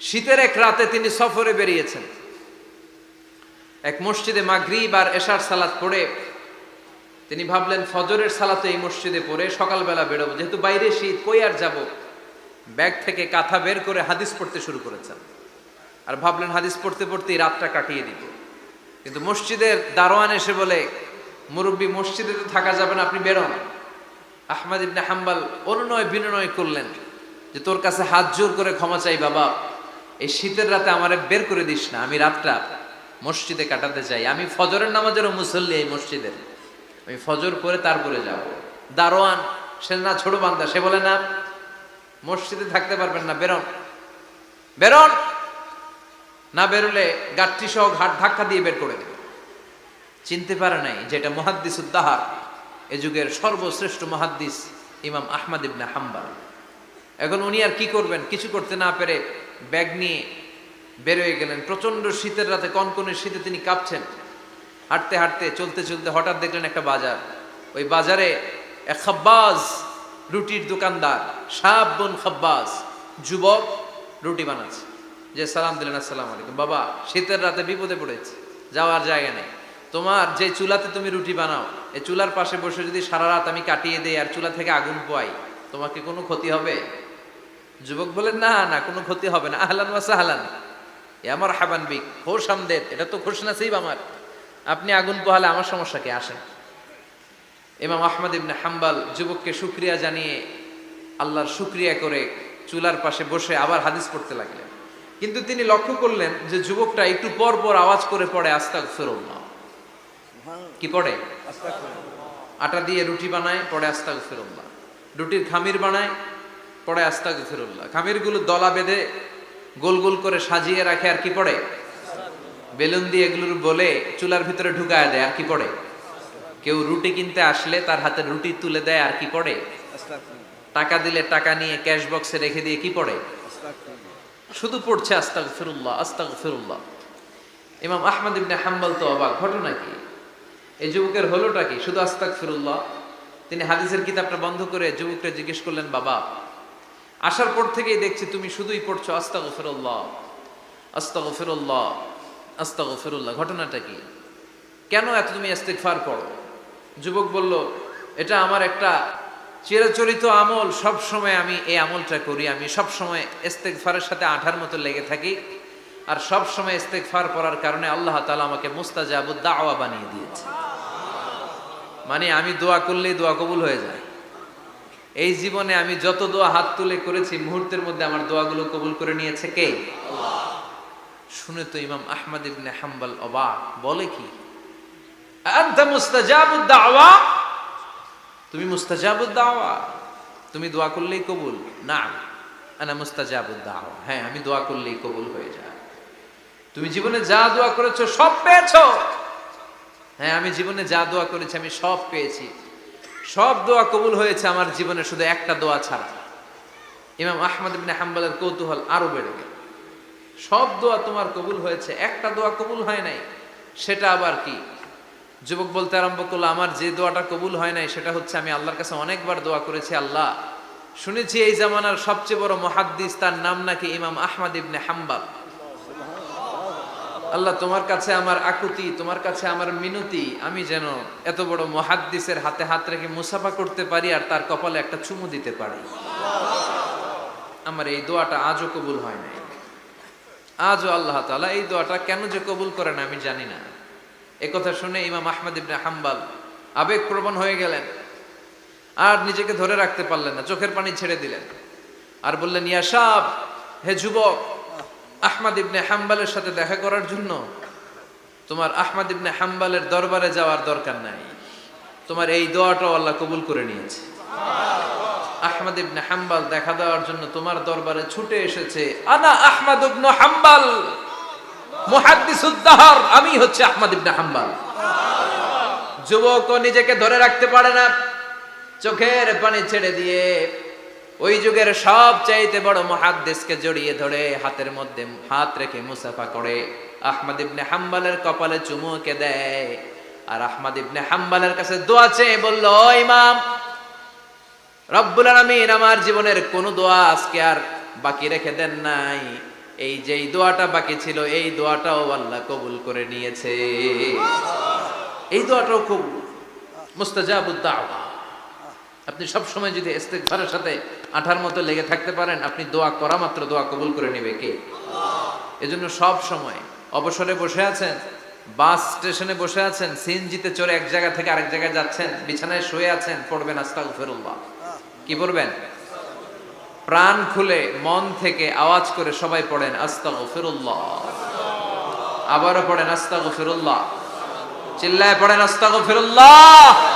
শীতের এক রাতে তিনি সফরে বেরিয়েছেন। এক মসজিদে মাগরিব আর এশার সালাত পড়ে তিনি ভাবলেন ফজরের সালাতে এই মসজিদে পড়ে সকালবেলা বেরোবো, যেহেতু বাইরে শীত, কই আর যাব। ব্যাগ থেকে কাঁথা বের করে হাদিস পড়তে শুরু করেছেন আর ভাবলেন হাদিস পড়তে পড়তেই রাতটা কাটিয়ে দিব। কিন্তু মসজিদের দারোয়ান এসে বলে, মুরব্বী, মসজিদে তো থাকা যাবে না, আপনি বেরোন। আহমদ ইবনে হাম্বল অনুনয় বিনয় করলেন যে তোর কাছে হাত জোর করে ক্ষমা চাই বাবা, এই শীতের রাতে আমারে বের করে দিস না, আমি রাতটা মসজিদে কাটাতে চাই। আমি ফজরের নামাজেরও মুসল্লি এই মসজিদের, আমি ফজর পরে তারপরে যাব। দারোয়ান সে না ছোট বান্দা, সে বলে না মসজিদে থাকতে পারবেন না, বেরোন বেরোন। না বেরোলে গাঠটি সহ ঘাট ধাক্কা দিয়ে বের করে দেবে। চিনতে পারে নাই যেটা মুহাদ্দিসুদ দাহর, এ যুগের সর্বশ্রেষ্ঠ মুহাদ্দিস ইমাম আহমদ ইবনে হাম্বল। এখন উনি আর কি করবেন, কিছু করতে না পেরে ব্যাগ নিয়ে বের হয়ে গেলেন। প্রচন্ড শীতের রাতে, কনকনে শীতে তিনি কাঁপছেন। হাঁটতে হাঁটতে চলতে চলতে হঠাৎ দেখলেন একটা বাজার। ওই বাজারে এক খাব্বাজ, রুটির দোকানদার, শাবুন খাব্বাজ, যুবক রুটি বানাচ্ছে। যে সালাম দিলেন, আসসালামু আলাইকুম। বাবা, শীতের রাতে বিপদে পড়েছে, যাওয়ার জায়গা নেই। তোমার যে চুলাতে তুমি রুটি বানাও, এই চুলার পাশে বসে যদি সারা রাত আমি কাটিয়ে দেই আর চুলা থেকে আগুন পোয়াই, তোমাকে কোনো ক্ষতি হবে? যুবক বলেন, না না, কোনো ক্ষতি হবে না। আহলান ওয়া সাহলান, এ আমার হাবান বিক, খোশ আমদেদ, এটা তো খোশ নসিব আমার। আপনি আগুন পোহালে আমার সমস্যা কি, আসেন। ইমাম আহমদ ইবনে হাম্বল যুবককে শুকরিয়া জানিয়ে, আল্লাহর শুকরিয়া করে চুলার পাশে বসে আবার হাদিস পড়তে লাগলেন। কিন্তু তিনি লক্ষ্য করলেন যে যুবকটা একটু পর পর আওয়াজ করে পড়ে আস্তাগফিরুল্লাহ। কি পড়ে? আটা দিয়ে রুটি বানায়, পড়ে আস্তাগফিরুল্লাহ। রুটির খামির বানায়, পড়ে আস্তাগফিরুল্লাহ। খামিরগুলো দলা বেঁধে গোল গোল করে সাজিয়ে রাখে, আর কি পড়ে? বেলুন দিয়ে এগুলোর বলে চুলার ভিতরে ঢুকায় দেয়, আর কি পড়ে? কেউ রুটি কিনতে আসলে তার হাতে রুটি তুলে দেয়, আর কি পড়ে? টাকা দিলে টাকা নিয়ে ক্যাশ বক্সে রেখে দিয়ে কি পড়ে? শুধু পড়ছে আস্তাগফিরুল্লাহ আস্তাগফিরুল্লাহ। ইমাম আহমদ ইবনে হাম্বল তো অবাক, ঘটনা কি? এই যুবকের হলোটা কি? শুধু আস্তাগফিরুল্লাহ। তিনি হাদিসের কিতাবটা বন্ধ করে যুবককে জিজ্ঞেস করলেন, বাবা, আসার পর থেকেই দেখছি তুমি শুধুই পড়ছো আস্তাগফিরুল্লাহ আস্তাগফিরুল্লাহ আস্তাগফিরুল্লাহ, ঘটনাটা কি? কেন এত তুমি ইস্তিগফার পড়ো? যুবক বলল, এটা আমার একটা চিরাচরিত আমল, সব সময় আমি এই আমলটা করি। আমি সব সময় ইস্তিগফারের সাথে আঠার মতো লেগে থাকি, আর সব সময় ইস্তিগফার পড়ার কারণে আল্লাহ তাআলা আমাকে মুস্তাজাবুদ দাওয়া বানিয়ে দিয়েছে। মানে আমি দোয়া করলেই দোয়া কবুল হয়ে যায়। এই জীবনে আমি যত দোয়া হাত তুলে করেছি, মুহূর্তের মধ্যে আমার দোয়াগুলো কবুল করে নিয়েছে কে? আল্লাহ। শুনে তো ইমাম আহমদ ইবনে হাম্বল অবাক, বলে কি, আনতা মুস্তাজাবুদ দাওয়া? তুমি মুস্তাজাবুদ দাওয়া? তুমি দোয়া করলেই কবুল? না, আনা মুস্তাজাবুদ দাওয়া। হ্যাঁ, আমি দোয়া করলেই কবুল হয়ে যায়। তুমি জীবনে যা দোয়া করেছো সব পেয়েছো? হ্যাঁ, আমি জীবনে যা দোয়া করেছি আমি সব পেয়েছি, সব দোয়া কবুল হয়েছে আমার জীবনে, শুধু একটা দোয়া ছাড়া। ইমাম আহমদ ইবনে হাম্বলের কৌতূহল আরো বেড়ে গেল। সব দোয়া তোমার কবুল হয়েছে, একটা দোয়া কবুল হয় নাই, সেটা আবার কি? যুবক বলতে আরম্ভ করলো, আমার যে দোয়াটা কবুল হয় নাই সেটা হচ্ছে আমি আল্লাহর কাছে অনেকবার দোয়া করেছি, আল্লাহ, শুনেছি এই জামানার সবচেয়ে বড় মুহাদ্দিস, তার নাম নাকি ইমাম আহমদ ইবনে হাম্বল। আল্লাহ, তোমার কাছে আমার আকুতি, তোমার কাছে আমার মিনতি, আমি যেন এত বড় মুহাদ্দিসের হাতে হাত রেখে মুসাফা করতে পারি আর তার কপালে একটা চুমু দিতে পারি। আমার এই দোয়াটা আজও কবুল হয় নাই। আজও আল্লাহ তাআলা এই দোয়াটা কেন যে কবুল করেন আমি জানি না। একথা শুনে ইমাম আহমদ ইবনে হাম্বল আবেগপ্রবণ হয়ে গেলেন, আর নিজেকে ধরে রাখতে পারলেন না, চোখের পানি ছেড়ে দিলেন আর বললেন, ইয়া শাব, হে যুবক, আহমদ ইবনে হাম্বলের সাথে দেখা করার জন্য তোমার আহমদ ইবনে হাম্বলের দরবারে যাওয়ার দরকার নাই, তোমার এই দোয়াটাও আল্লাহ কবুল করে নিয়েছে। আহমদ ইবনে হাম্বল দেখা দেওয়ার জন্য তোমার দরবারে ছুটে এসেছে। আনা আহমদ ইবনে হাম্বল মুহাদ্দিসুদ দাহর, আমি হচ্ছে আহমদ ইবনে হাম্বল। যুবক নিজেকে ধরে রাখতে পারে না, চোখের পানি ছেড়ে দিয়ে ওই যুগের সবচাইতে বড় মুহাদ্দিসকে জড়িয়ে ধরে হাতের মধ্যে হাত রেখে মুসাফা করে আহমদ ইবনে হাম্বলের কপালে চুমুকে দেয়, আর আহমদ ইবনে হাম্বলের কাছে দোয়া চেয়ে বলল, ও ইমাম, রব্বুল আলামিন আমার জীবনের কোন দোয়া আজকে আর বাকি রেখে দেন নাই, এই যে এই দোয়াটা বাকি ছিল এই দোয়াটাও আল্লাহ কবুল করে নিয়েছে। এই দোয়াটাও কবুল, মুস্তাজাবুদ দাওয়া। আপনি সব সময় যদি ইস্তেগফারের সাথে আঠার মতো লেগে থাকতে পারেন, আপনি দোয়া করা মাত্র দোয়া কবুল করে নেবে কে? এজন্য সব সময় অবসরে বসে আছেন, বাস স্টেশনে বসে আছেন, সিএনজিতে চড়ে এক জায়গা থেকে আরেক জায়গায় যাচ্ছেন, বিছানায় শুয়ে আছেন, পড়বেন আস্তাগফিরুল্লাহ। কি পড়বেন? প্রাণ খুলে মন থেকে আওয়াজ করে সবাই পড়েন আস্তাগফিরুল্লাহ। আবারও পড়েন আস্তাগফিরুল্লাহ। চিল্লায় পড়েন আস্তাগফিরুল্লাহ।